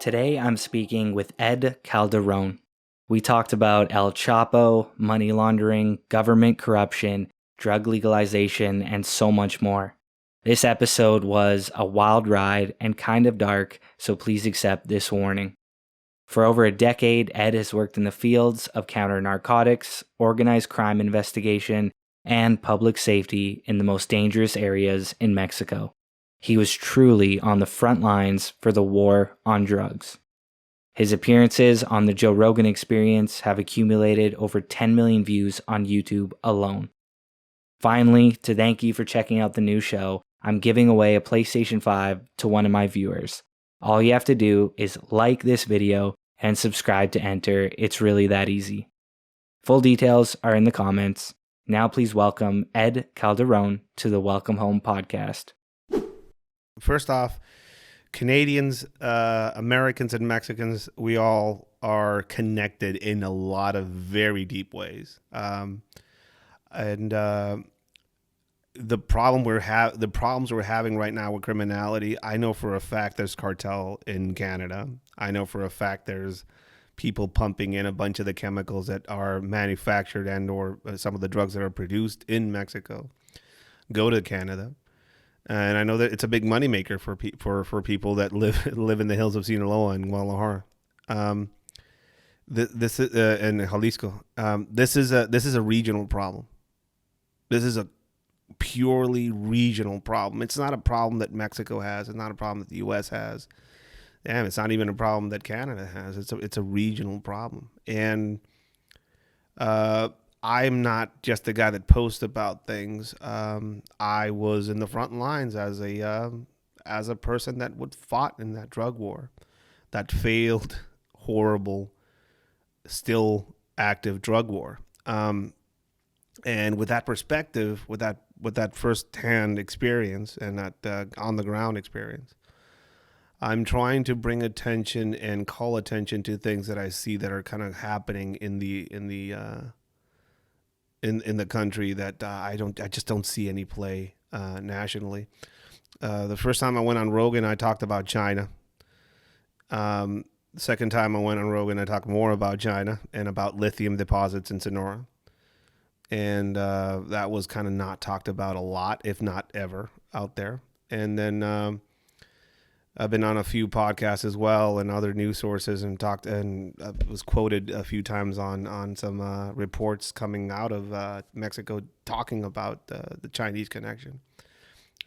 Today I'm speaking with Ed Calderon. We talked about El Chapo, money laundering, government corruption, drug legalization, and so much more. This episode was a wild ride and kind of dark, so please accept this warning. For over a decade, Ed has worked in the fields of counter-narcotics, organized crime investigation, and public safety in the most dangerous areas in Mexico. He was truly on the front lines for the war on drugs. His appearances on the Joe Rogan Experience have accumulated over 10 million views on YouTube alone. Finally, to thank you for checking out the new show, I'm giving away a PlayStation 5 to one of my viewers. All you have to do is like this video and subscribe to enter. It's really that easy. Full details are in the comments. Now please welcome Ed Calderon to the Welcome Home podcast. First off, Canadians, Americans, and Mexicans, we all are connected in a lot of very deep ways. The problems we're having right now with criminality, I know for a fact there's cartel in Canada. I know for a fact there's people pumping in a bunch of the chemicals that are manufactured and or some of the drugs that are produced in Mexico go to Canada. And I know that it's a big moneymaker for people that live in the hills of Sinaloa and Guadalajara. This is in Jalisco. This is a regional problem. This is a purely regional problem. It's not a problem that Mexico has. It's not a problem that the U.S. has. Damn, it's not even a problem that Canada has. It's a regional problem. And I'm not just the guy that posts about things. I was in the front lines as a person that would fought in that drug war, that failed, horrible, still active drug war. And with that perspective, with that firsthand experience and that on the ground experience, I'm trying to bring attention and call attention to things that I see that are kind of happening in the country that I just don't see any play nationally. The first time I went on Rogan, I talked about China. The second time I went on Rogan, I talked more about China and about lithium deposits in Sonora. And that was kind of not talked about a lot, if not ever, out there. And then I've been on a few podcasts as well and other news sources and talked and was quoted a few times on some reports coming out of Mexico talking about the Chinese connection.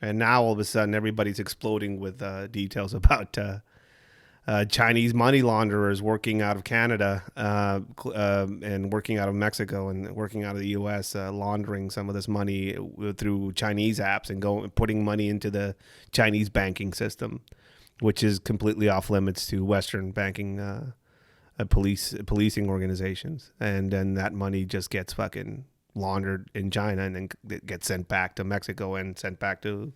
And now all of a sudden everybody's exploding with details about Chinese money launderers working out of Canada and working out of Mexico and working out of the U.S., laundering some of this money through Chinese apps and putting money into the Chinese banking system, which is completely off limits to Western banking policing organizations. And then that money just gets fucking laundered in China and then it gets sent back to Mexico and sent back to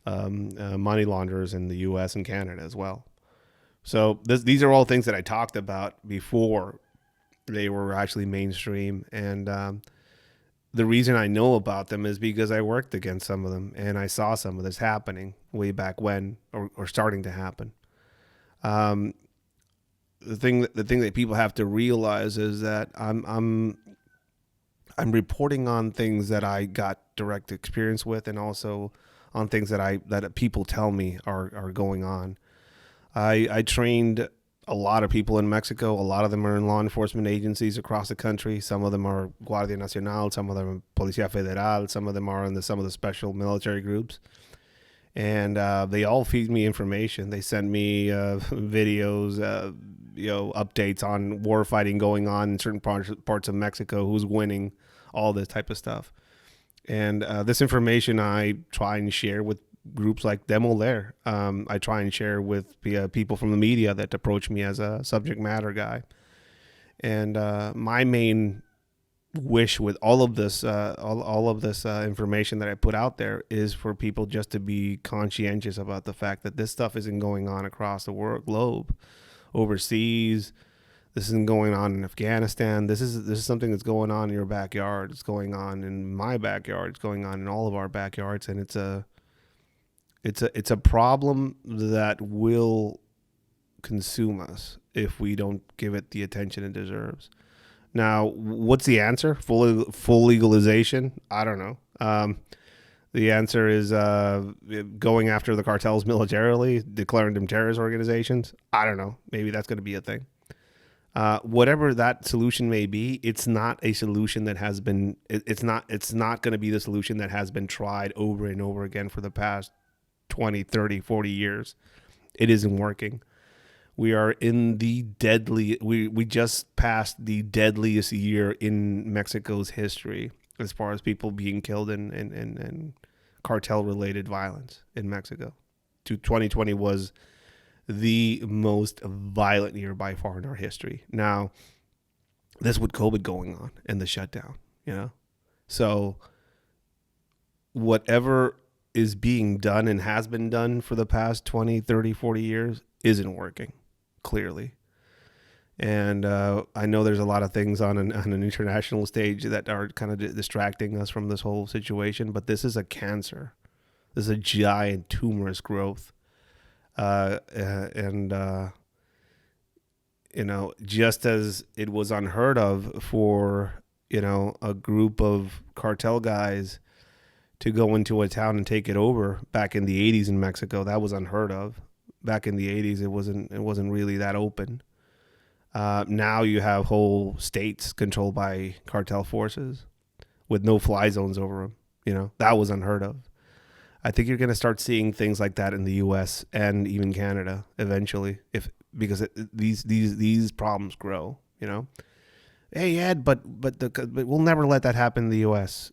money launderers in the U.S. and Canada as well. So these are all things that I talked about before they were actually mainstream. And the reason I know about them is because I worked against some of them and I saw some of this happening way back when or starting to happen. The thing that people have to realize is that I'm reporting on things that I got direct experience with and also on things that people tell me are going on. I trained a lot of people in Mexico. A lot of them are in law enforcement agencies across the country. Some of them are Guardia Nacional. Some of them are Policía Federal. Some of them are in some of the special military groups. And they all feed me information. They send me videos, updates on war fighting going on in certain parts of Mexico, who's winning, all this type of stuff. And this information I try and share with groups like Demo there. I try and share with people from the media that approach me as a subject matter guy. And my main wish with all of this, information that I put out there is for people just to be conscientious about the fact that this stuff isn't going on across the globe, overseas. This isn't going on in Afghanistan. This is something that's going on in your backyard. It's going on in my backyard. It's going on in all of our backyards, and it's a problem that will consume us if we don't give it the attention it deserves. Now, what's the answer? Full legalization? I don't know. The answer is going after the cartels militarily, declaring them terrorist organizations. I don't know. Maybe that's going to be a thing. Whatever that solution may be, it's not a solution that has been. It's not going to be the solution that has been tried over and over again for the past 20, 30, 40 years. It isn't working. We are in the deadly. We just passed the deadliest year in Mexico's history as far as people being killed in cartel-related violence in Mexico. 2020 was the most violent year by far in our history. Now, this with COVID going on and the shutdown, So whatever is being done and has been done for the past 20, 30, 40 years isn't working, clearly. And I know there's a lot of things on an international stage that are kind of distracting us from this whole situation, but this is a cancer. This is a giant tumorous growth. Just as it was unheard of for, a group of cartel guys to go into a town and take it over back in the 80s in Mexico, that was unheard of. Back in the 80s, it wasn't really that open. Now you have whole states controlled by cartel forces with no fly zones over them. That was unheard of. I think you're going to start seeing things like that in the U.S. and even Canada eventually, because these problems grow. Hey Ed, but we'll never let that happen in the U.S.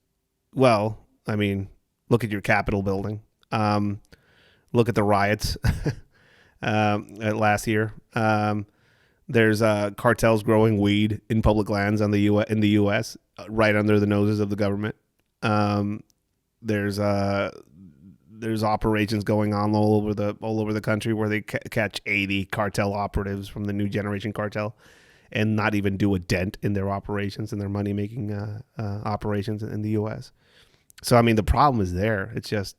Well, I mean, look at your Capitol building. Look at the riots last year. There's cartels growing weed in public lands in the U.S. Right under the noses of the government. There's operations going on all over the country where they catch 80 cartel operatives from the new generation cartel and not even do a dent in their operations and their money making operations in the U.S. So I mean the problem is there. It's just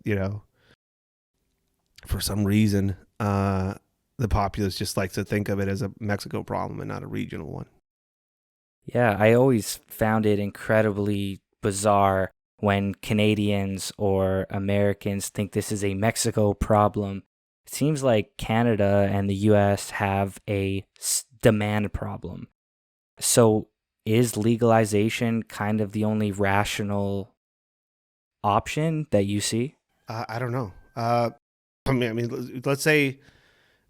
for some reason the populace just likes to think of it as a Mexico problem and not a regional one. Yeah, I always found it incredibly bizarre when Canadians or Americans think this is a Mexico problem. It seems like Canada and the US have a demand problem. So is legalization kind of the only rational option that you see? I don't know. I mean, let's say,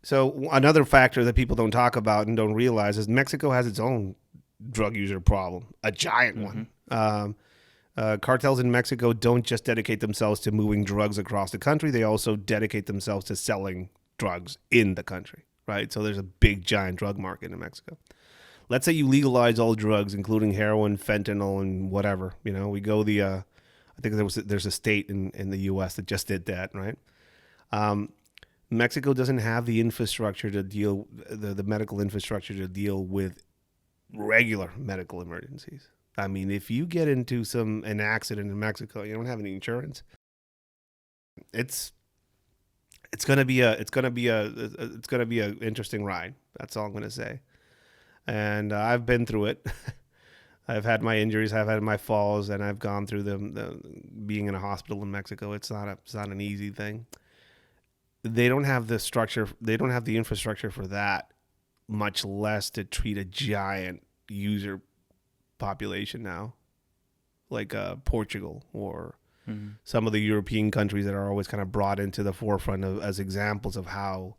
so another factor that people don't talk about and don't realize is Mexico has its own drug user problem, a giant one. Cartels in Mexico don't just dedicate themselves to moving drugs across the country. They also dedicate themselves to selling drugs in the country, right? So there's a big, giant drug market in Mexico. Let's say you legalize all drugs, including heroin, fentanyl, and whatever. We go I think there's a state in the U.S. that just did that, right? Mexico doesn't have the infrastructure to deal, the medical infrastructure to deal with regular medical emergencies. I mean, if you get into an accident in Mexico, you don't have any insurance. It's gonna be an interesting ride. That's all I'm gonna say. And I've been through it. I've had my injuries, I've had my falls, and I've gone through the being in a hospital in Mexico. It's not an easy thing. They don't have the structure. They don't have the infrastructure for that, much less to treat a giant user population now, like Portugal or some of the European countries that are always kind of brought into the forefront as examples of how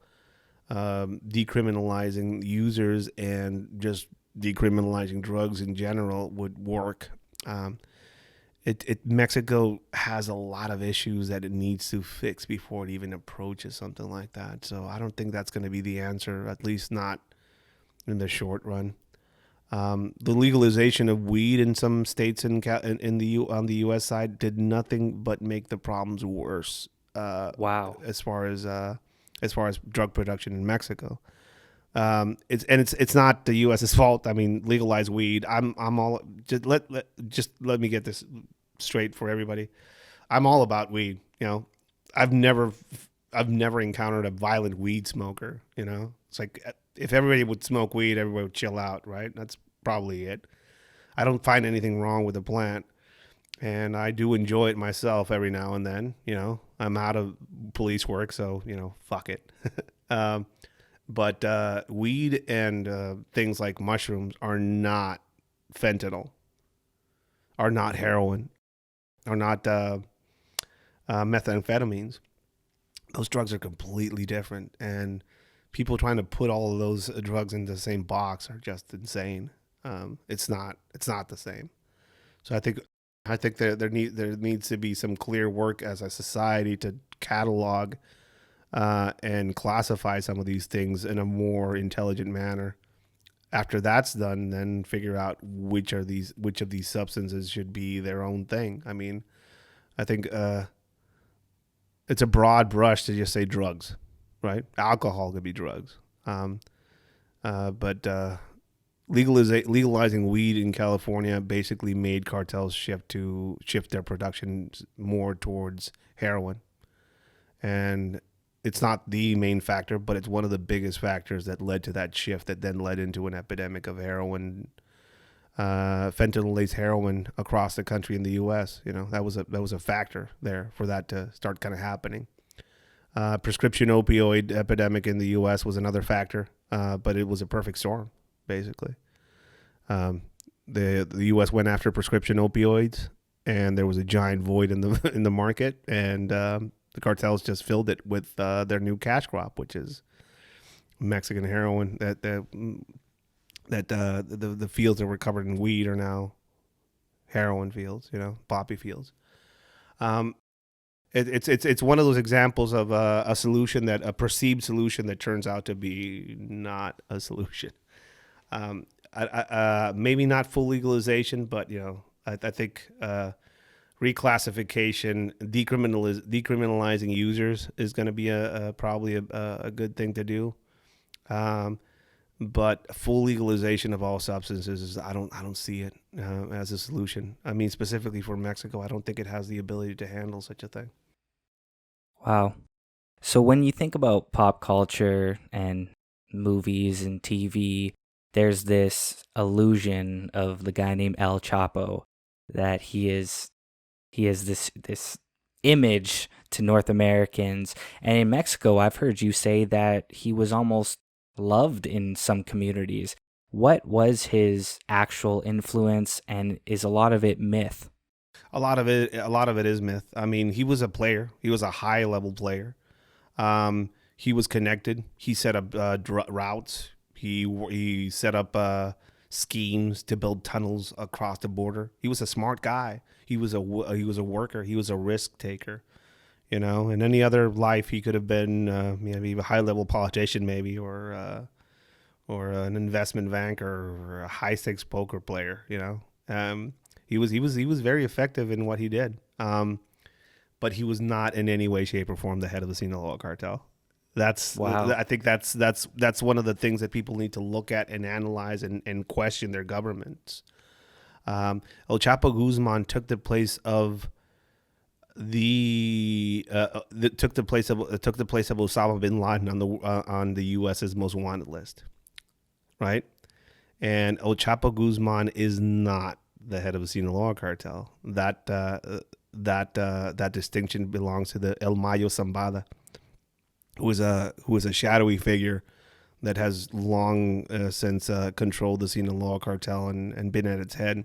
decriminalizing users and just decriminalizing drugs in general would work. Mexico has a lot of issues that it needs to fix before it even approaches something like that. So I don't think that's going to be the answer, at least not in the short run. The legalization of weed in some states on the U.S. side did nothing but make the problems worse. Wow. As far as drug production in Mexico, it's not the U.S.'s fault. I mean, legalize weed. I'm all just let me get this straight for everybody. I'm all about weed. I've never I've never encountered a violent weed smoker. You know, it's like if everybody would smoke weed, everybody would chill out, right? That's probably it. I don't find anything wrong with the plant, and I do enjoy it myself every now and then. You know, I'm out of police work, so you know, fuck it. But weed and things like mushrooms are not fentanyl, are not heroin, are not methamphetamines. Those drugs are completely different, and people trying to put all of those drugs into the same box are just insane. It's not the same. So I think there needs to be some clear work as a society to catalog and classify some of these things in a more intelligent manner. After that's done, then figure out which of these substances should be their own thing. I mean, I think it's a broad brush to just say drugs, right? Alcohol could be drugs, but legalizing weed in California basically made cartels shift their production more towards heroin, and it's not the main factor, but it's one of the biggest factors that led to that shift that then led into an epidemic of heroin, fentanyl-laced heroin across the country in the U.S. You know, that was a factor there for that to start kind of happening. Prescription opioid epidemic in the U.S. was another factor, but it was a perfect storm, basically. The U.S. went after prescription opioids, and there was a giant void in the market, and the cartels just filled it with their new cash crop, which is Mexican heroin. The fields that were covered in weed are now heroin fields, you know, poppy fields. It's one of those examples of a perceived solution that turns out to be not a solution. Maybe not full legalization, but you know, I think reclassification, decriminalizing users is going to be probably a good thing to do. But full legalization of all substances, I don't see it as a solution. I mean, specifically for Mexico, I don't think it has the ability to handle such a thing. Wow. So when you think about pop culture and movies and TV, there's this illusion of the guy named El Chapo, that he is this image to North Americans. And in Mexico, I've heard you say that he was almost loved in some communities. What was his actual influence, and is a lot of it myth? A lot of it is myth. I mean, he was a player. He was a high level player. He was connected. He set up routes. He set up schemes to build tunnels across the border. He was a smart guy. He was a worker. He was a risk taker. You know, in any other life, he could have been maybe a high level politician, maybe, or an investment banker, or a high stakes poker player. You know, he was very effective in what he did. But he was not in any way, shape, or form the head of the Sinaloa cartel. Wow. I think that's one of the things that people need to look at and analyze and question their governments. El Chapo Guzman took the place of took the place of Osama bin Laden on the U.S.'s most wanted list, right? And El Chapo Guzman is not the head of the Sinaloa cartel. That distinction belongs to the El Mayo Zambada, who is a shadowy figure that has long since controlled the Sinaloa cartel and been at its head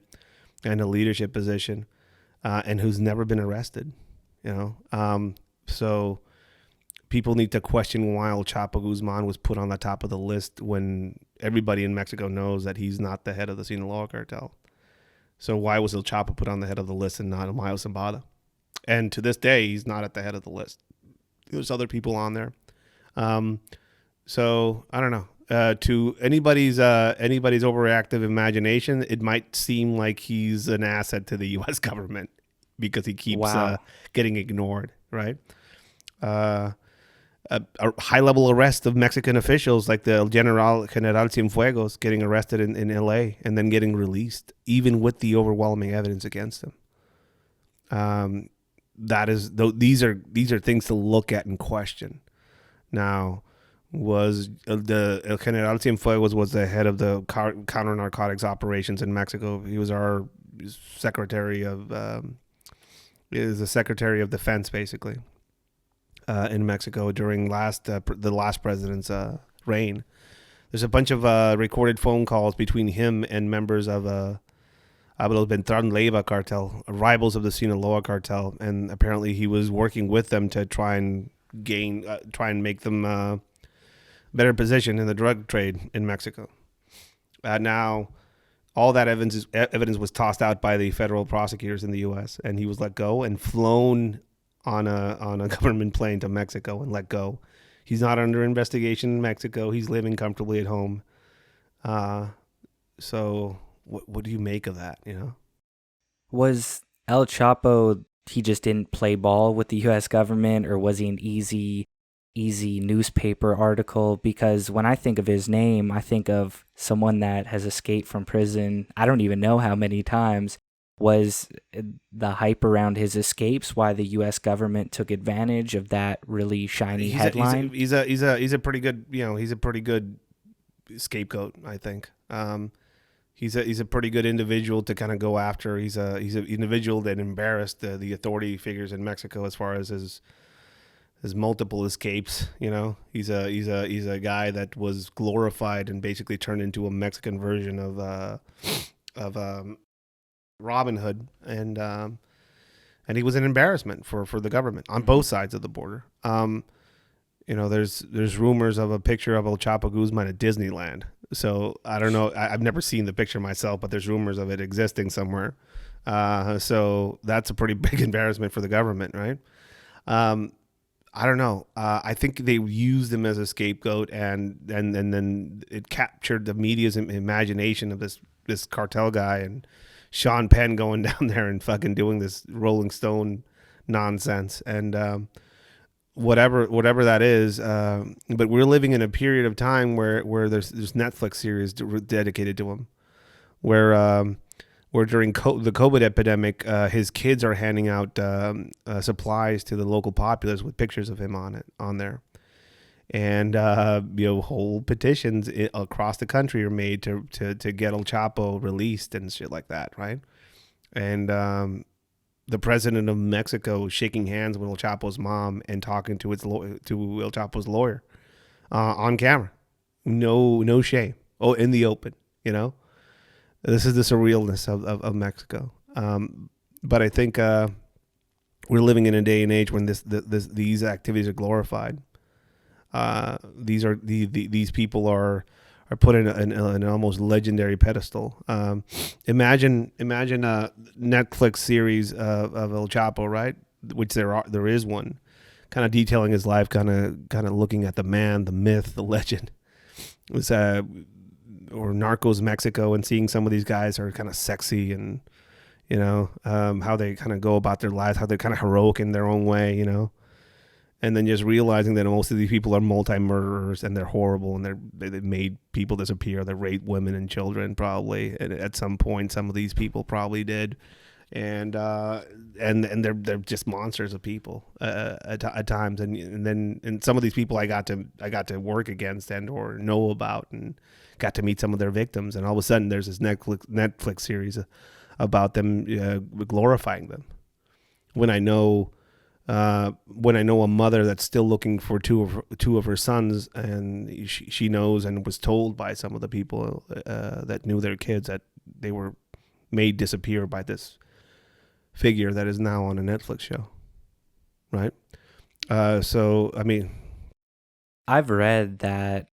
and a leadership position, and who's never been arrested. You know, so people need to question why El Chapo Guzman was put on the top of the list when everybody in Mexico knows that he's not the head of the Sinaloa cartel. So why was El Chapo put on the head of the list and not El Mayo Zambada? And to this day, he's not at the head of the list. There's other people on there. So I don't know. To anybody's overactive imagination, it might seem like he's an asset to the U.S. government because he keeps getting ignored, right? A high-level arrest of Mexican officials like the General Cienfuegos getting arrested in L.A. and then getting released, even with the overwhelming evidence against him. these are things to look at and question. Now, was the El General Cienfuegos was the head of the counter-narcotics operations in Mexico. He was our secretary of is the secretary of defense basically in Mexico during the last president's reign. There's a bunch of recorded phone calls between him and members of los Beltran Leiva cartel, rivals of the Sinaloa cartel, and apparently he was working with them to try and make them better position in the drug trade in Mexico. Now, all that evidence was tossed out by the federal prosecutors in the U.S., and he was let go and flown on a government plane to Mexico and let go. He's not under investigation in Mexico. He's living comfortably at home. So what do you make of that? Was El Chapo, he just didn't play ball with the U.S. government, or was he an easy newspaper article? Because when I think of his name, I think of someone that has escaped from prison. I don't even know how many times. Was the hype around his escapes why the U.S. government took advantage of that really shiny headline? He's a pretty good, he's a pretty good scapegoat, I think. He's a pretty good individual to kind of go after. He's an individual that embarrassed the authority figures in Mexico as far as his multiple escapes. He's a guy that was glorified and basically turned into a Mexican version of Robin Hood, and he was an embarrassment for the government on both sides of the border. There's rumors of a picture of El Chapo Guzman at Disneyland. So I don't know. I've never seen the picture myself, but there's rumors of it existing somewhere. So that's a pretty big embarrassment for the government, right? I don't know. I think they used him as a scapegoat, and then it captured the media's imagination of this cartel guy and Sean Penn going down there and fucking doing this Rolling Stone nonsense, and whatever that is. But we're living in a period of time where there's Netflix series dedicated to him, where during the COVID epidemic, his kids are handing out supplies to the local populace with pictures of him on there. And whole petitions across the country are made to get El Chapo released and shit like that, right? And the president of Mexico shaking hands with El Chapo's mom and talking to El Chapo's lawyer on camera, no shame, in the open. This is the surrealness of Mexico. But I think we're living in a day and age when these activities are glorified. These people are put in an almost legendary pedestal. Imagine a Netflix series of El Chapo, right? Which there is one, kind of detailing his life, kind of looking at the man, the myth, the legend. It was or Narcos Mexico, and seeing some of these guys are kind of sexy, and how they kind of go about their lives, how they're kind of heroic in their own way, and then just realizing that most of these people are multi-murderers and they're horrible, and they made people disappear. They raped women and children probably, and at some point some of these people probably did, and they're just monsters of people at times, and some of these people I got to work against and or know about, and got to meet some of their victims, and all of a sudden there's this Netflix series about them glorifying them. When I know a mother that's still looking for two of her sons, and she knows and was told by some of the people that knew their kids that they were made disappear by this figure that is now on a Netflix show, right? So I mean, I've read that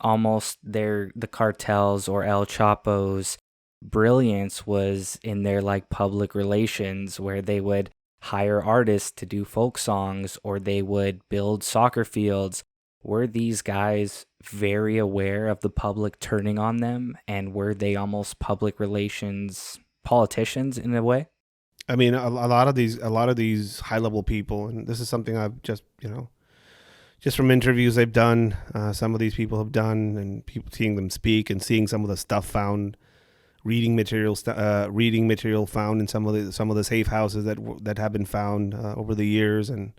almost the cartels or El Chapo's brilliance was in their public relations, where they would hire artists to do folk songs, or they would build soccer fields. Were these guys very aware of the public turning on them, and were they almost public relations politicians in a way? I mean, a lot of these high level people, and this is something I've just from interviews they've done, some of these people have done, and people seeing them speak and seeing some of the stuff found reading material found in some of the safe houses that have been found over the years. And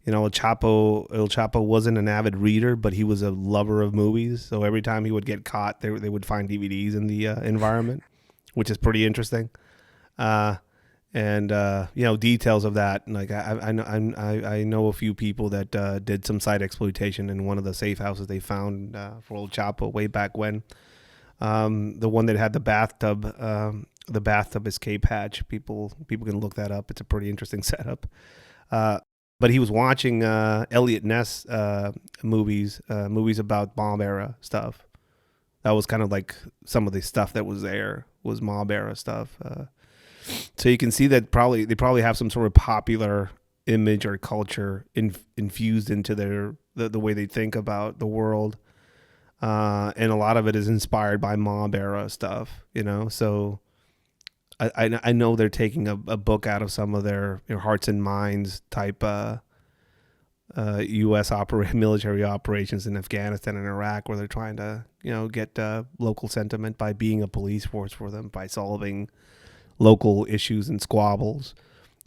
El Chapo wasn't an avid reader, but he was a lover of movies. So every time he would get caught, they would find DVDs in the environment, which is pretty interesting. And details of that. Like I know a few people that did some site exploitation in one of the safe houses they found for El Chapo way back when. The one that had the bathtub escape hatch. People can look that up. It's a pretty interesting setup. But he was watching Elliot Ness movies about mob era stuff. That was kind of like some of the stuff that was there was mob era stuff. So you can see that they probably have some sort of popular image or culture infused into the way they think about the world, and a lot of it is inspired by mob era stuff. So I know they're taking a book out of some of their hearts and minds type U.S. military operations in Afghanistan and Iraq, where they're trying to get local sentiment by being a police force for them, by solving local issues and squabbles,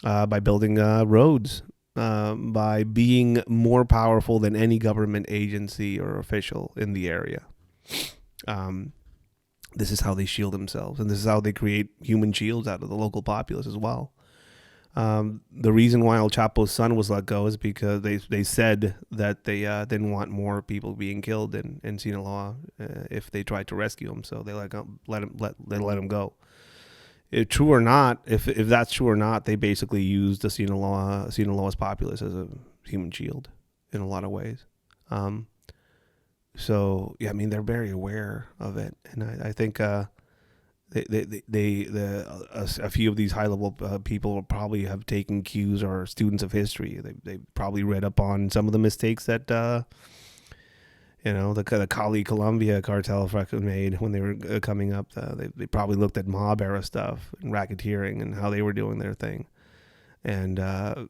by building roads, by being more powerful than any government agency or official in the area. This is how they shield themselves, and this is how they create human shields out of the local populace as well. The reason why El Chapo's son was let go is because they said that they didn't want more people being killed in Sinaloa if they tried to rescue him, so they let him go. If that's true or not, they basically used the Sinaloa's populace as a human shield in a lot of ways. So yeah, I mean they're very aware of it, and I think a few of these high level people probably have taken cues or students of history. They probably read up on some of the mistakes that the Cali Colombia cartel fucking made when they were coming up. They probably looked at mob era stuff and racketeering and how they were doing their thing. And I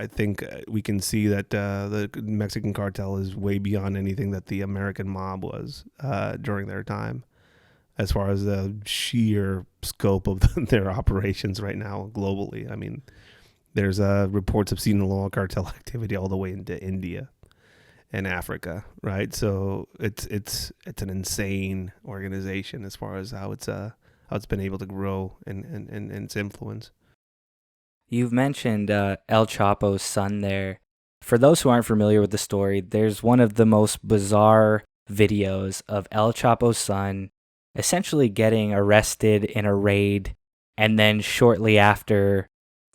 think we can see that the Mexican cartel is way beyond anything that the American mob was during their time, as far as the sheer scope of their operations right now globally. I mean, there's reports of Sinaloa cartel activity all the way into India and Africa, right? So it's an insane organization as far as how it's been able to grow and its influence. You've mentioned El Chapo's son there. For those who aren't familiar with the story, there's one of the most bizarre videos of El Chapo's son essentially getting arrested in a raid, and then shortly after,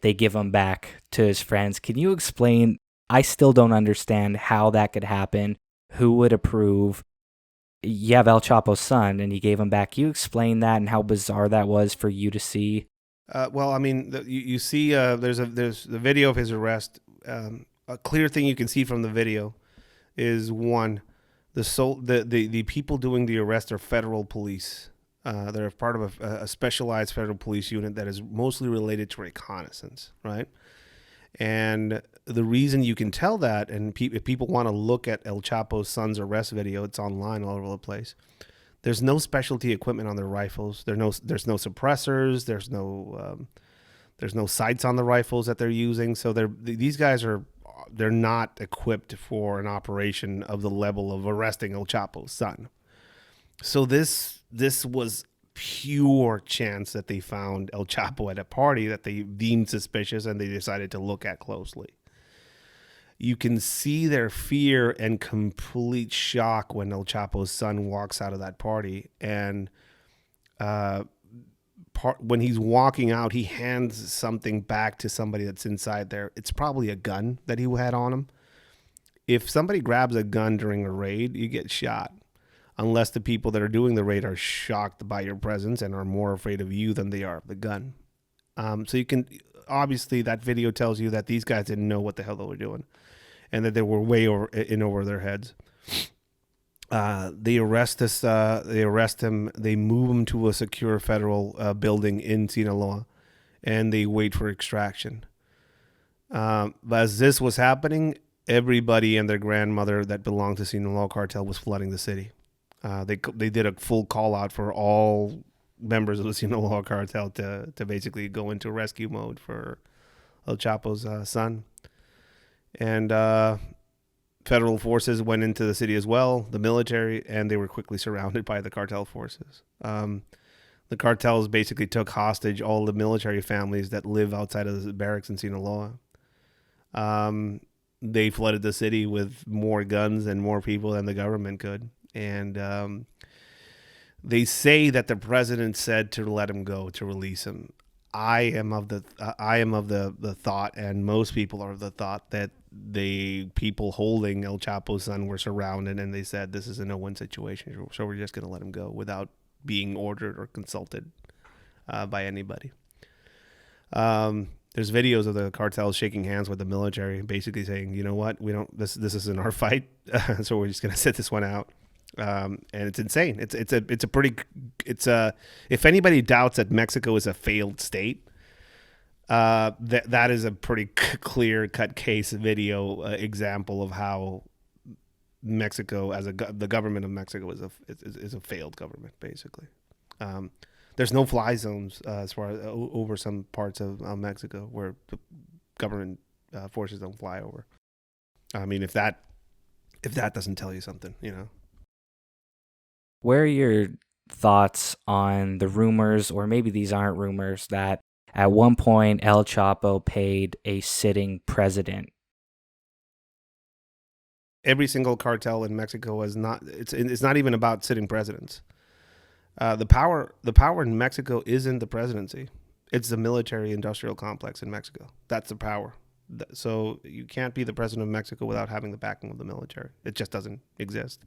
they give him back to his friends. Can you explain? I still don't understand how that could happen. Who would approve? You have El Chapo's son, and you gave him back. Can you explain that and how bizarre that was for you to see? Well, I mean, you see, there's the video of his arrest. A clear thing you can see from the video is one, the people doing the arrest are federal police. They're part of a specialized federal police unit that is mostly related to reconnaissance, right? And the reason you can tell that, and if people want to look at El Chapo's son's arrest video, it's online all over the place. There's no specialty equipment on their rifles. There's no suppressors. There's no sights on the rifles that they're using. So these guys they're not equipped for an operation of the level of arresting El Chapo's son. So this was pure chance that they found El Chapo at a party that they deemed suspicious, and they decided to look at closely. You can see their fear and complete shock when El Chapo's son walks out of that party. And when he's walking out, he hands something back to somebody that's inside there. It's probably a gun that he had on him. If somebody grabs a gun during a raid, you get shot. Unless the people that are doing the raid are shocked by your presence and are more afraid of you than they are of the gun. So you can, obviously that video tells you that these guys didn't know what the hell they were doing, and that they were way over their heads. They arrest him. They move him to a secure federal building in Sinaloa, and they wait for extraction. But as this was happening, everybody and their grandmother that belonged to Sinaloa cartel was flooding the city. They did a full call out for all members of the Sinaloa cartel to basically go into rescue mode for El Chapo's son. And federal forces went into the city as well, the military, and they were quickly surrounded by the cartel forces. The cartels basically took hostage all the military families that live outside of the barracks in Sinaloa. They flooded the city with more guns and more people than the government could. And they say that the president said to let him go, to release him. I am of the thought, and most people are of the thought, that the people holding El Chapo's son were surrounded, and they said this is a no-win situation, so we're just going to let him go without being ordered or consulted by anybody. There's videos of the cartels shaking hands with the military, basically saying, you know what, we don't. This isn't our fight, so we're just going to sit this one out. And it's insane. If anybody doubts that Mexico is a failed state, that is a pretty clear cut case video example of how Mexico the government of Mexico is a failed government, basically. There's no fly zones as far as over some parts of Mexico where the government forces don't fly over. I mean, if that doesn't tell you something, you know. Where are your thoughts on the rumors, or maybe these aren't rumors, that at one point El Chapo paid a sitting president? Every single cartel in Mexico is not. It's not even about sitting presidents. The power in Mexico isn't the presidency. It's the military-industrial complex in Mexico. That's the power. So you can't be the president of Mexico without having the backing of the military. It just doesn't exist.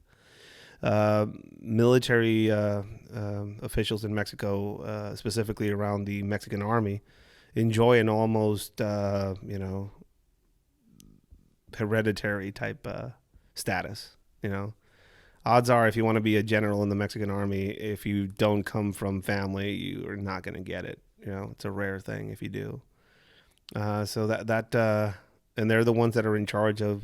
Military officials in Mexico, specifically around the Mexican army, enjoy an almost hereditary type status. You know, odds are, if you want to be a general in the Mexican army, if you don't come from family, you are not going to get it. You know, it's a rare thing if you do. So that and they're the ones that are in charge of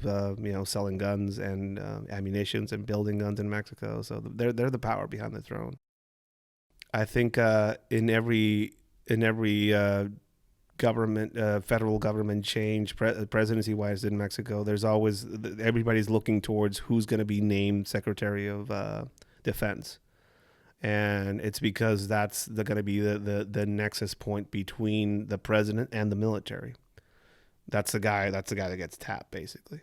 selling guns and ammunitions and building guns in Mexico. So they're the power behind the throne. I think in every government, federal government change, presidency wise in Mexico, there's always, everybody's looking towards who's going to be named Secretary of Defense. And it's because that's going to be the nexus point between the president and the military. That's the guy that gets tapped, basically.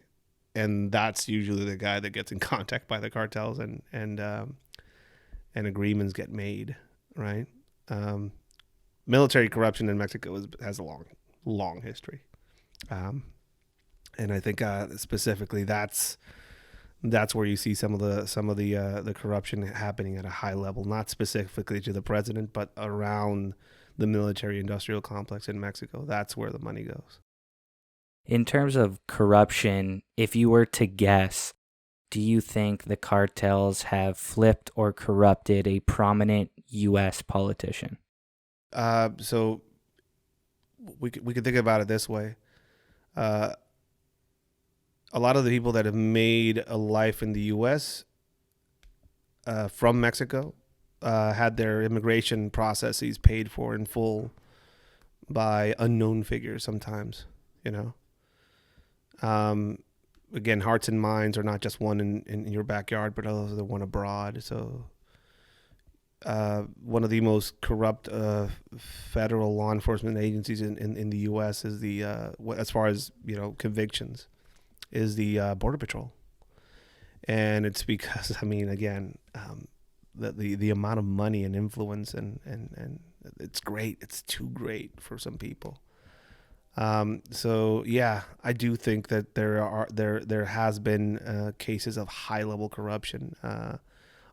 And that's usually the guy that gets in contact by the cartels and agreements get made, right? Military corruption in Mexico has a long history. And I think specifically that's where you see some of the corruption happening at a high level, not specifically to the president, but around the military industrial complex in Mexico. That's where the money goes. In terms of corruption, if you were to guess, do you think the cartels have flipped or corrupted a prominent U.S. politician? So we could think about it this way. A lot of the people that have made a life in the U.S. From Mexico had their immigration processes paid for in full by unknown figures sometimes, you know. Again, hearts and minds are not just one in your backyard, but also the one abroad. So one of the most corrupt federal law enforcement agencies in the U.S. is as far as, convictions, is the Border Patrol. And it's because, I mean, again, the amount of money and influence and it's great. It's too great for some people. So yeah, I do think that there has been cases of high level corruption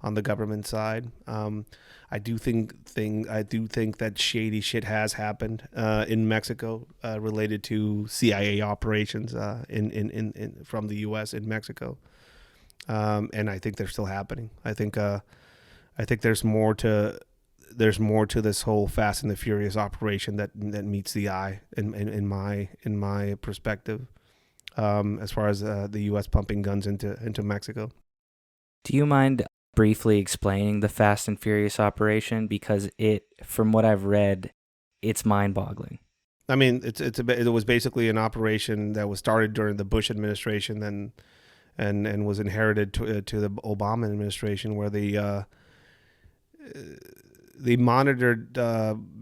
on the government side. I do think that shady shit has happened in Mexico related to CIA operations in from the U.S. in Mexico, and I think they're still happening. I think there's more to this whole Fast and the Furious operation that meets the eye in my perspective, as far as the U.S. pumping guns into Mexico. Do you mind briefly explaining the Fast and Furious operation? Because from what I've read, it's mind-boggling. I mean, it was basically an operation that was started during the Bush administration, and was inherited to the Obama administration, where they monitored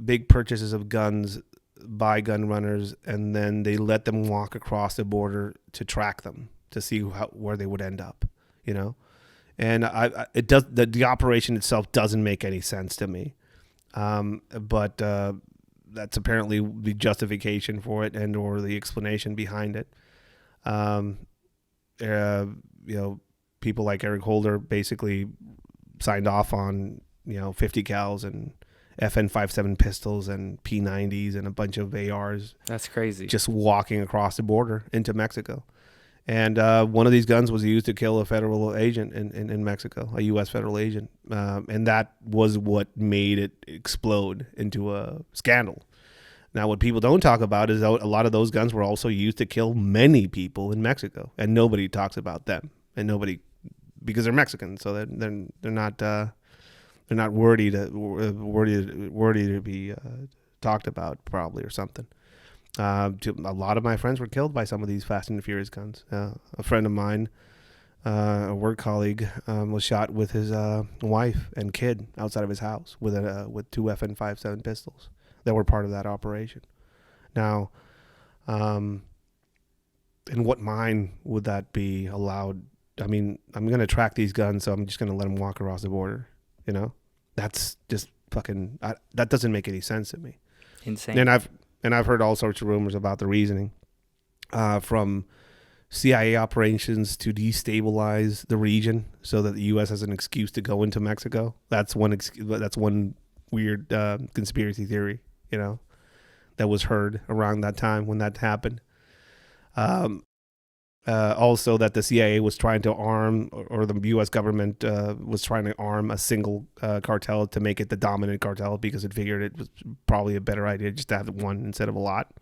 big purchases of guns by gun runners, and then they let them walk across the border to track them to see where they would end up, you know. And the operation itself doesn't make any sense to me, but that's apparently the justification for it and or the explanation behind it. People like Eric Holder basically signed off on 50 cals and FN-57 pistols and P90s and a bunch of ARs. That's crazy. Just walking across the border into Mexico. And one of these guns was used to kill a federal agent in Mexico, a U.S. federal agent. And that was what made it explode into a scandal. Now, what people don't talk about is a lot of those guns were also used to kill many people in Mexico, and nobody talks about them. And because they're Mexican, so they're not worthy to be talked about, probably, or something. A lot of my friends were killed by some of these Fast and Furious guns. A friend of mine, a work colleague, was shot with his wife and kid outside of his house with two FN-57 pistols that were part of that operation. Now, in what mind would that be allowed? I mean, I'm going to track these guns, so I'm just going to let them walk across the border. That's just fucking. That doesn't make any sense to me. Insane. And I've heard all sorts of rumors about the reasoning, from CIA operations to destabilize the region so that the U.S. has an excuse to go into Mexico. That's one weird conspiracy theory, that was heard around that time when that happened. Also, that the CIA was trying to arm, or the U.S. government was trying to arm a single cartel to make it the dominant cartel, because it figured it was probably a better idea just to have one instead of a lot.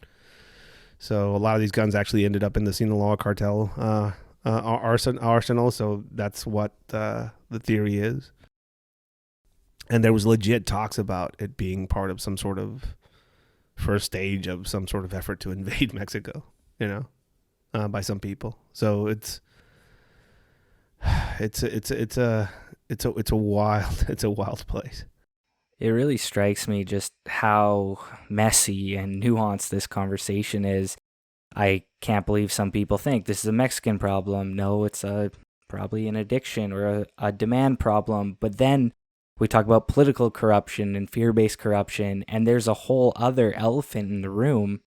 So a lot of these guns actually ended up in the Sinaloa cartel arsenal. So that's what the theory is. And there was legit talks about it being part of some sort of first stage of some sort of effort to invade Mexico, by some people. So it's a wild place. It really strikes me just how messy and nuanced this conversation is. I can't believe some people think this is a Mexican problem. No, it's probably an addiction or a demand problem. But then we talk about political corruption and fear-based corruption, and there's a whole other elephant in the room,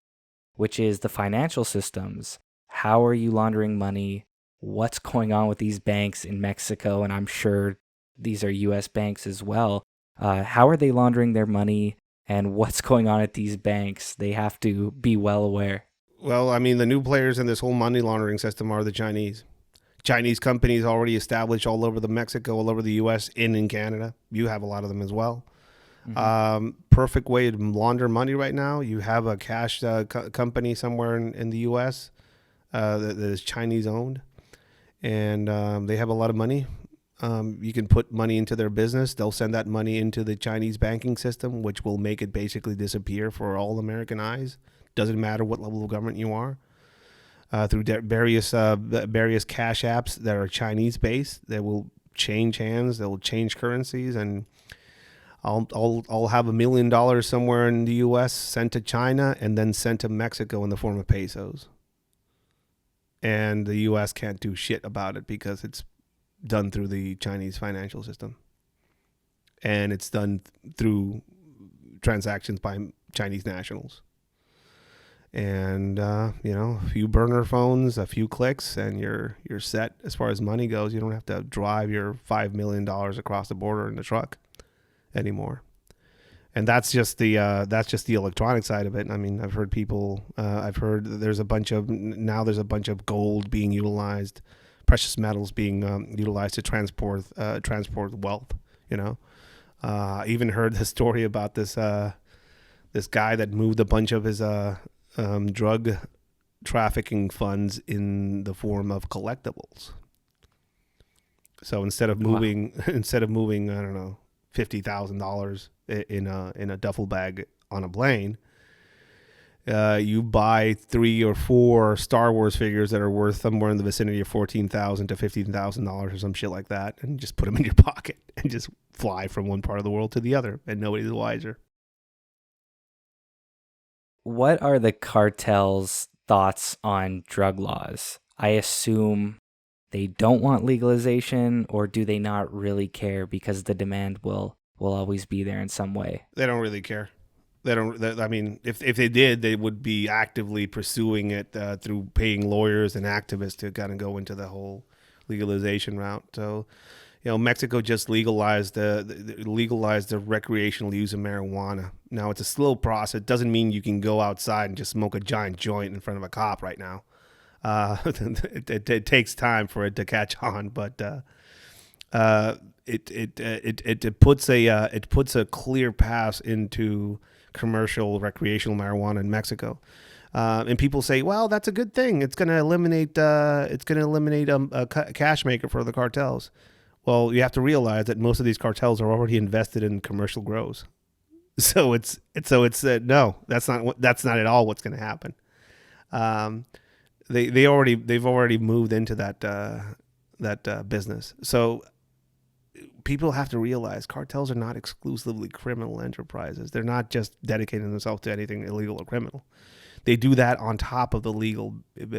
which is the financial systems. How are you laundering money? What's going on with these banks in Mexico? And I'm sure these are U.S. banks as well. How are they laundering their money, and what's going on at these banks? They have to be well aware. Well, I mean, the new players in this whole money laundering system are the Chinese. Chinese companies already established all over Mexico, all over the U.S., in Canada. You have a lot of them as well. Mm-hmm. Perfect way to launder money right now. You have a cash company somewhere in the U.S. That is Chinese owned, and they have a lot of money. You can put money into their business. They'll send that money into the Chinese banking system, which will make it basically disappear for all American eyes. Doesn't matter what level of government you are. Through various cash apps that are Chinese based, they will change hands. They will change currencies, and I'll have $1 million somewhere in the U.S. sent to China and then sent to Mexico in the form of pesos. And the U.S. can't do shit about it because it's done through the Chinese financial system. And it's done through transactions by Chinese nationals. And, a few burner phones, a few clicks, and you're set as far as money goes. You don't have to drive your $5 million across the border in the truck anymore. And that's just the electronic side of it. I mean, I've heard there's a bunch of gold being utilized, precious metals being utilized to transport wealth. Even heard the story about this guy that moved a bunch of his drug trafficking funds in the form of collectibles. So instead of Wow. moving, I don't know, $50,000 in a duffel bag on a plane, you buy 3 or 4 Star Wars figures that are worth somewhere in the vicinity of $14,000 to $15,000 or some shit like that, and just put them in your pocket and just fly from one part of the world to the other, and nobody's the wiser. What are the cartels' thoughts on drug laws? I assume they don't want legalization, or do they not really care because the demand will always be there in some way? They don't really care. They don't. I mean, if they did, they would be actively pursuing it through paying lawyers and activists to kind of go into the whole legalization route. So, Mexico just legalized the recreational use of marijuana. Now it's a slow process. It doesn't mean you can go outside and just smoke a giant joint in front of a cop right now. It takes time for it to catch on, but it puts a clear path into commercial recreational marijuana in Mexico. And people say, well, that's a good thing. It's going to eliminate a cash maker for the cartels. Well, you have to realize that most of these cartels are already invested in commercial grows. So no, that's not at all what's going to happen. They've already moved into that business. So people have to realize cartels are not exclusively criminal enterprises. They're not just dedicating themselves to anything illegal or criminal. They do that on top of the legal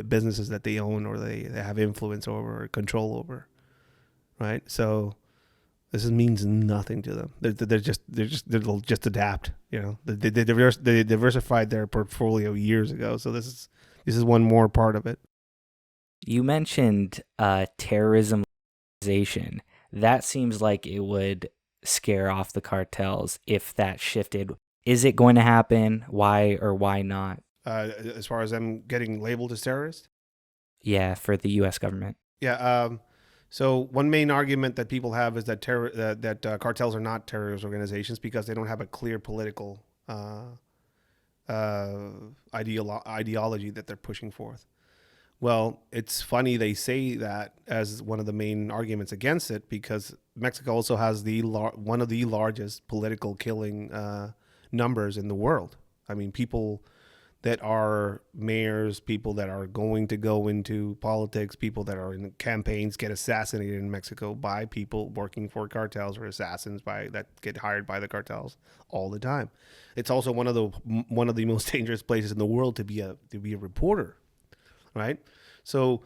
businesses that they own or they have influence over or control over, right? So this means nothing to them. They'll just adapt. They diversified their portfolio years ago. So this is one more part of it. You mentioned terrorism. That seems like it would scare off the cartels if that shifted. Is it going to happen? Why or why not? As far as them getting labeled as terrorists? Yeah, for the U.S. government. Yeah. So one main argument that people have is that cartels are not terrorist organizations because they don't have a clear political ideology that they're pushing forth. Well, it's funny they say that as one of the main arguments against it because Mexico also has one of the largest political killing numbers in the world. I mean, people that are mayors, people that are going to go into politics, people that are in campaigns get assassinated in Mexico by people working for cartels or assassins that get hired by the cartels all the time. It's also one of the most dangerous places in the world to be a reporter. Right? So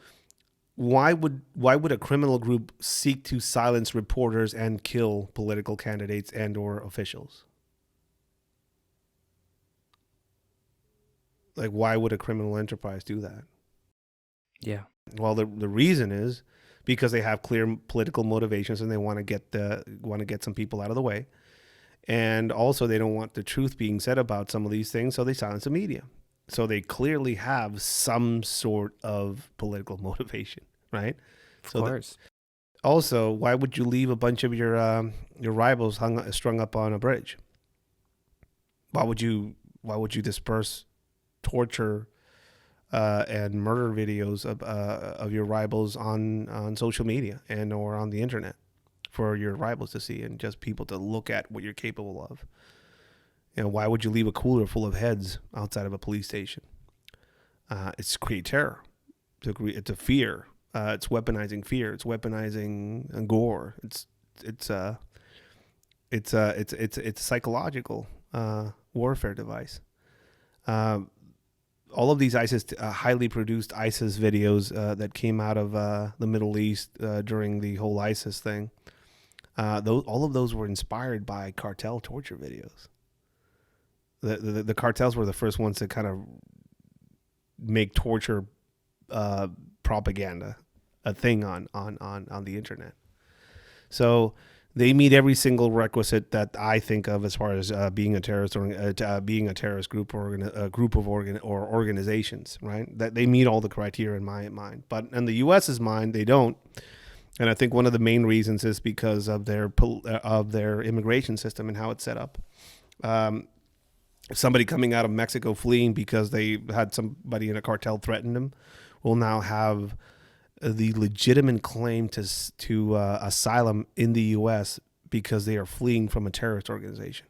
why would a criminal group seek to silence reporters and kill political candidates and or officials? Like, why would a criminal enterprise do that? Yeah. Well, the reason is because they have clear political motivations and they want to get some people out of the way. And also they don't want the truth being said about some of these things, so they silence the media. So they clearly have some sort of political motivation, right? Of course. Also, why would you leave a bunch of your rivals strung up on a bridge? Why would you disperse torture and murder videos of your rivals on social media and or on the internet for your rivals to see and just people to look at what you're capable of? Why would you leave a cooler full of heads outside of a police station? It's to create terror. It's a fear. It's weaponizing fear. It's weaponizing gore. It's a psychological warfare device. All of these highly produced ISIS videos that came out of the Middle East during the whole ISIS thing, all of those were inspired by cartel torture videos. The cartels were the first ones to kind of make torture propaganda a thing on the internet. So they meet every single requisite that I think of as far as being a terrorist or being a terrorist group or a group of organizations, right? That they meet all the criteria in my mind, but in the U.S.'s mind, they don't. And I think one of the main reasons is because of their immigration system and how it's set up. Somebody coming out of Mexico fleeing because they had somebody in a cartel threaten them will now have the legitimate claim to asylum in the U.S. because they are fleeing from a terrorist organization.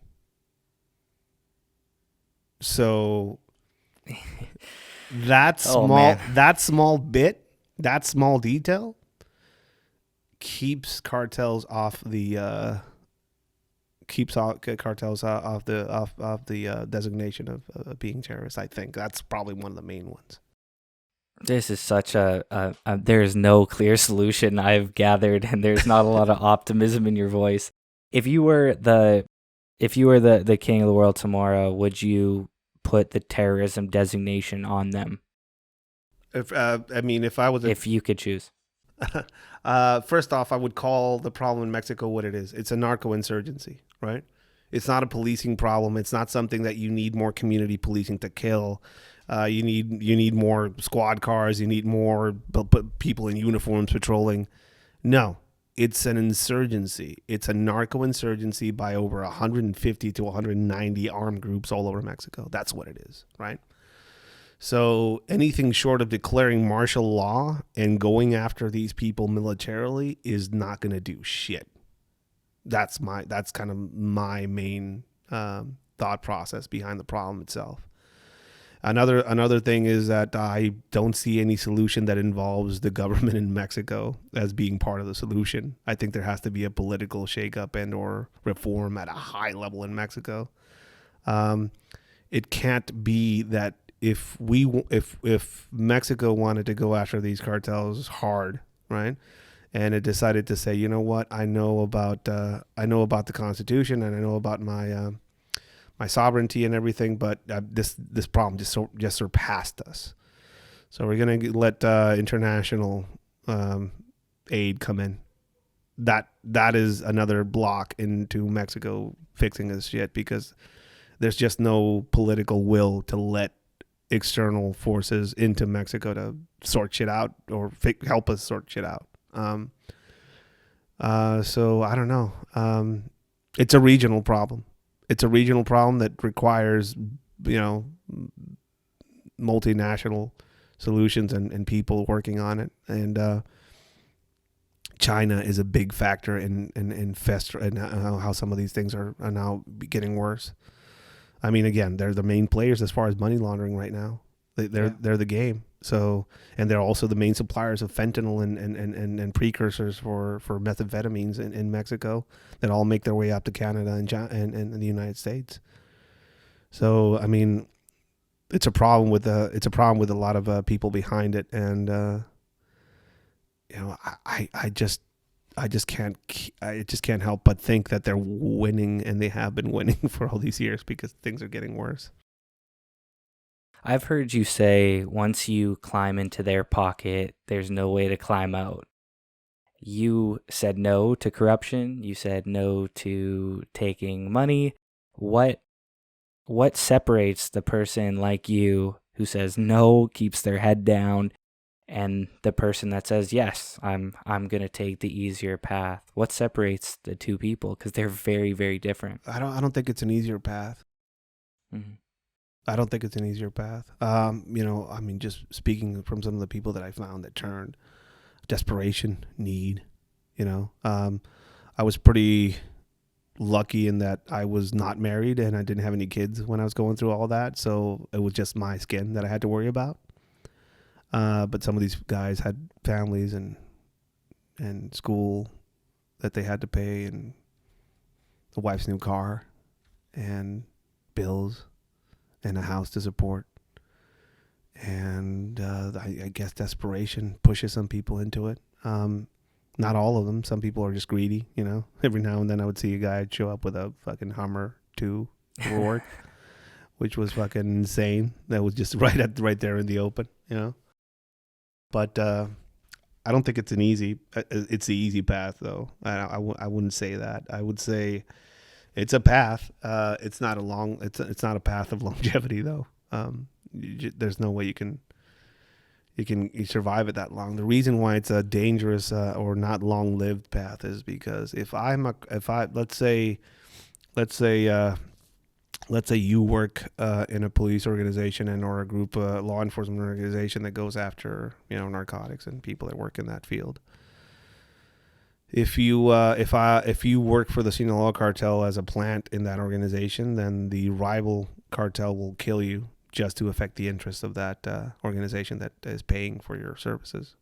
So that small detail keeps cartels off the designation of being terrorists. I think that's probably one of the main ones. This is such there's no clear solution I've gathered, and there's not a lot of optimism in your voice. If you were the king of the world tomorrow, would you put the terrorism designation on them? If I was, if you could choose. First off, I would call the problem in Mexico what it is. It's a narco insurgency, right? It's not a policing problem. It's not something that you need more community policing to kill. You need more squad cars. You need more people in uniforms patrolling. No, it's an insurgency. It's a narco insurgency by over 150 to 190 armed groups all over Mexico. That's what it is, right? So anything short of declaring martial law and going after these people militarily is not going to do shit. That's kind of my main thought process behind the problem itself. Another thing is that I don't see any solution that involves the government in Mexico as being part of the solution. I think there has to be a political shakeup and or reform at a high level in Mexico. It can't be that if Mexico wanted to go after these cartels hard, right? And it decided to say, you know what, I know about the Constitution and I know about my sovereignty and everything, but this problem just surpassed us. So we're gonna let international aid come in. That is another block into Mexico fixing this shit, because there's just no political will to let external forces into Mexico to sort shit out or help us sort shit out. So I don't know. It's a regional problem. It's a regional problem that requires, multinational solutions and people working on it. And China is a big factor in how some of these things are now getting worse. I mean, again, they're the main players as far as money laundering right now. They're the game. So, and they're also the main suppliers of fentanyl and precursors for methamphetamines in Mexico that all make their way up to Canada and the United States. So, I mean, it's a problem with a lot of people behind it, and I just can't help but think that they're winning, and they have been winning for all these years, because things are getting worse. I've heard you say once you climb into their pocket, there's no way to climb out. You said no to corruption. You said no to taking money. What separates the person like you who says no, keeps their head down, and the person that says yes, I'm going to take the easier path? What separates the two people? Because they're very, very different. I don't think it's an easier path. Mm-hmm. I don't think it's an easier path. Just speaking from some of the people that I found that turned, desperation, need, I was pretty lucky in that I was not married and I didn't have any kids when I was going through all that. So it was just my skin that I had to worry about. But some of these guys had families and school that they had to pay, and the wife's new car and bills and a house to support. And I guess desperation pushes some people into it. Not all of them. Some people are just greedy, Every now and then I would see a guy show up with a fucking Hummer 2 for work, which was fucking insane. That was just right there in the open, But I don't think it's an easy. It's the easy path, though. I wouldn't say that. I would say it's a path. It's not a long. It's not a path of longevity, though. There's no way you survive it that long. The reason why it's a dangerous or not long-lived path is because if let's say let's say you work in a police organization and or a group law enforcement organization that goes after narcotics and people that work in that field. If you work for the Sinaloa cartel as a plant in that organization, then the rival cartel will kill you just to affect the interests of that organization that is paying for your services.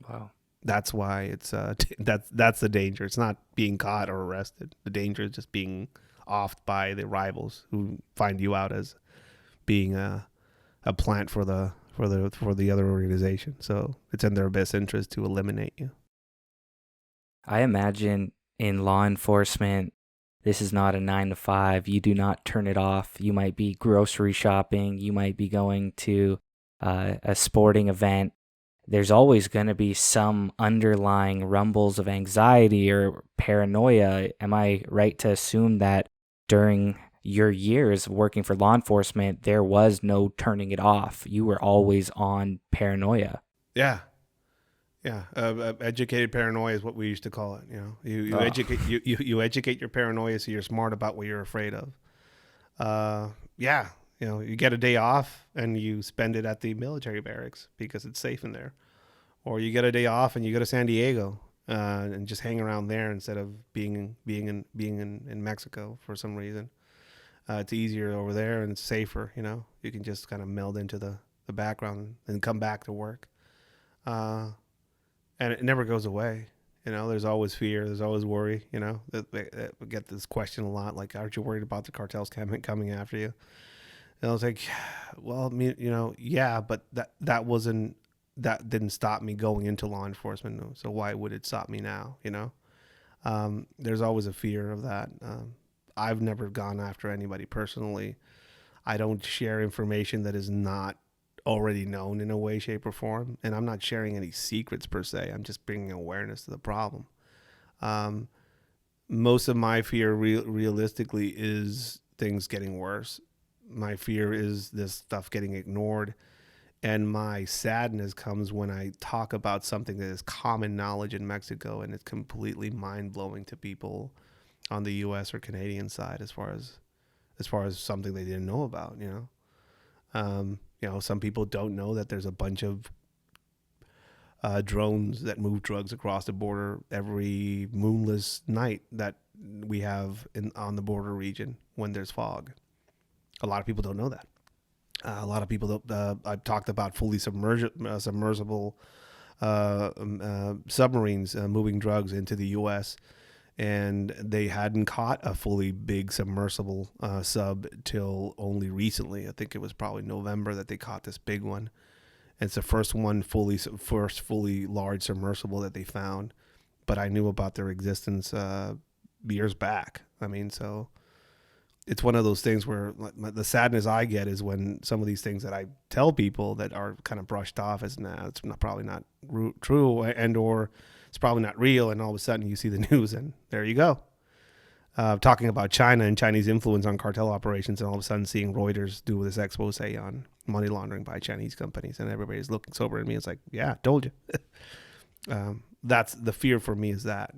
Wow. That's why it's that's the danger. It's not being caught or arrested. The danger is just being offed by the rivals who find you out as being a plant for the other organization. So it's in their best interest to eliminate you. I imagine in law enforcement, this is not a 9 to 5. You do not turn it off. You might be grocery shopping. You might be going to a sporting event. There's always going to be some underlying rumbles of anxiety or paranoia. Am I right to assume that during your years of working for law enforcement, there was no turning it off? You were always on paranoia. Yeah. Yeah, educated paranoia is what we used to call it. You educate you educate your paranoia so you're smart about what you're afraid of. Yeah, you get a day off and you spend it at the military barracks because it's safe in there, or you get a day off and you go to San Diego and just hang around there instead of being in Mexico for some reason. It's easier over there and it's safer. You can just kind of meld into the background and come back to work. And it never goes away. There's always fear. There's always worry. That we get this question a lot, like, aren't you worried about the cartels coming after you? And I was like, well, yeah, but that didn't stop me going into law enforcement. So why would it stop me now? There's always a fear of that. I've never gone after anybody personally. I don't share information that is not already known in a way, shape, or form. And I'm not sharing any secrets per se. I'm just bringing awareness to the problem. Most of my fear realistically is things getting worse. My fear is this stuff getting ignored. And my sadness comes when I talk about something that is common knowledge in Mexico and it's completely mind-blowing to people on the US or Canadian side as far as something they didn't know about, some people don't know that there's a bunch of drones that move drugs across the border every moonless night that we have on the border region when there's fog. A lot of people don't know that. A lot of people I've talked about fully submersible submarines moving drugs into the U.S., and they hadn't caught a fully big submersible sub till only recently. I think it was probably November that they caught this big one. And it's the first fully large submersible that they found. But I knew about their existence years back. So it's one of those things where the sadness I get is when some of these things that I tell people that are kind of brushed off as, it's probably not true and or it's probably not real, and all of a sudden you see the news and there you go. Talking about China and Chinese influence on cartel operations, and all of a sudden seeing Reuters do this expose on money laundering by Chinese companies, and everybody's looking sober at me. It's like, yeah, told you. That's the fear for me, is that,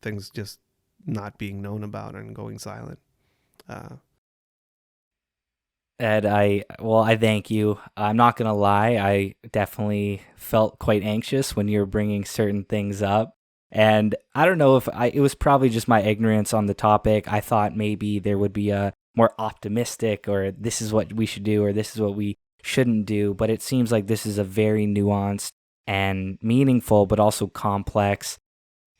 things just not being known about and going silent. Ed, I thank you. I'm not going to lie. I definitely felt quite anxious when you were bringing certain things up. And I don't know if it was probably just my ignorance on the topic. I thought maybe there would be a more optimistic, or this is what we should do, or this is what we shouldn't do. But it seems like this is a very nuanced and meaningful, but also complex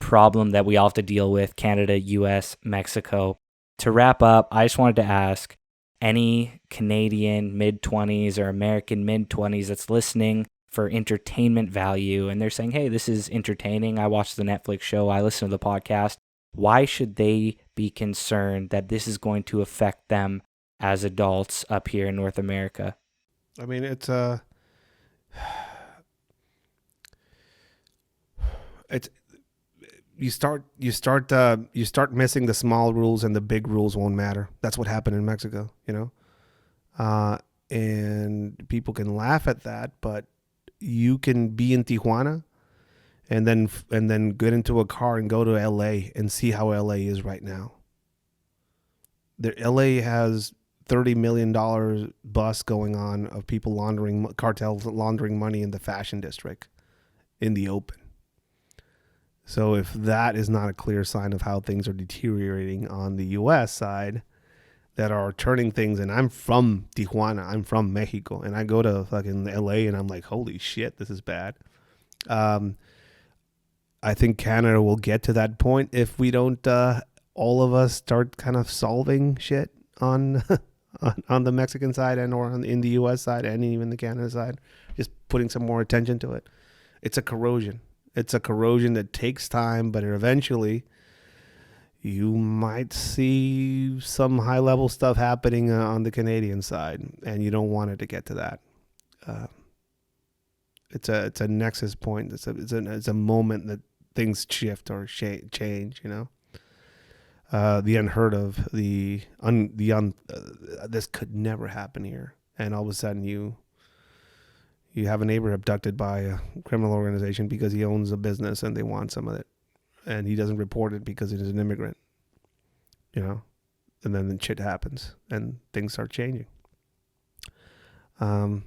problem that we all have to deal with: Canada, US, Mexico. To wrap up, I just wanted to ask, any Canadian mid-20s or American mid-20s that's listening for entertainment value, and they're saying, hey, this is entertaining, I watched the Netflix show, I listened to the podcast, why should they be concerned that this is going to affect them as adults up here in North America? It's you start missing the small rules, and the big rules won't matter. That's what happened in Mexico, and people can laugh at that, but you can be in Tijuana and then get into a car and go to LA and see how LA is right now. LA has $30 million bust going on of people cartels laundering money in the fashion district in the open. So if that is not a clear sign of how things are deteriorating on the U.S. side, that are turning things, and I'm from Tijuana, I'm from Mexico, and I go to fucking LA and I'm like, holy shit, this is bad. I think Canada will get to that point if we don't, all of us start kind of solving shit on on the Mexican side and or in the U.S. side and even the Canada side, just putting some more attention to it. It's a corrosion. It's a corrosion that takes time, but eventually you might see some high level stuff happening on the Canadian side, and you don't want it to get to that. It's a nexus point. It's a moment that things shift or change. You know, the unheard of, this could never happen here, and all of a sudden you have a neighbor abducted by a criminal organization because he owns a business and they want some of it, and he doesn't report it because he's an immigrant, you know, and then shit happens and things start changing. You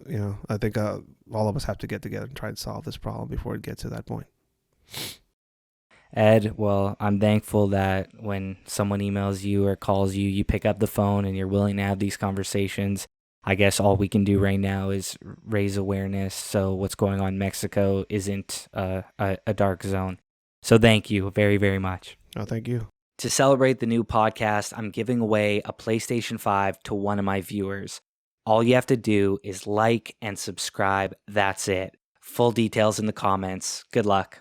know, I think all of us have to get together and try and solve this problem before it gets to that point. Ed, well, I'm thankful that when someone emails you or calls you, you pick up the phone and you're willing to have these conversations. I guess all we can do right now is raise awareness so what's going on in Mexico isn't a dark zone. So thank you very, very much. Oh, thank you. To celebrate the new podcast, I'm giving away a PlayStation 5 to one of my viewers. All you have to do is like and subscribe. That's it. Full details in the comments. Good luck.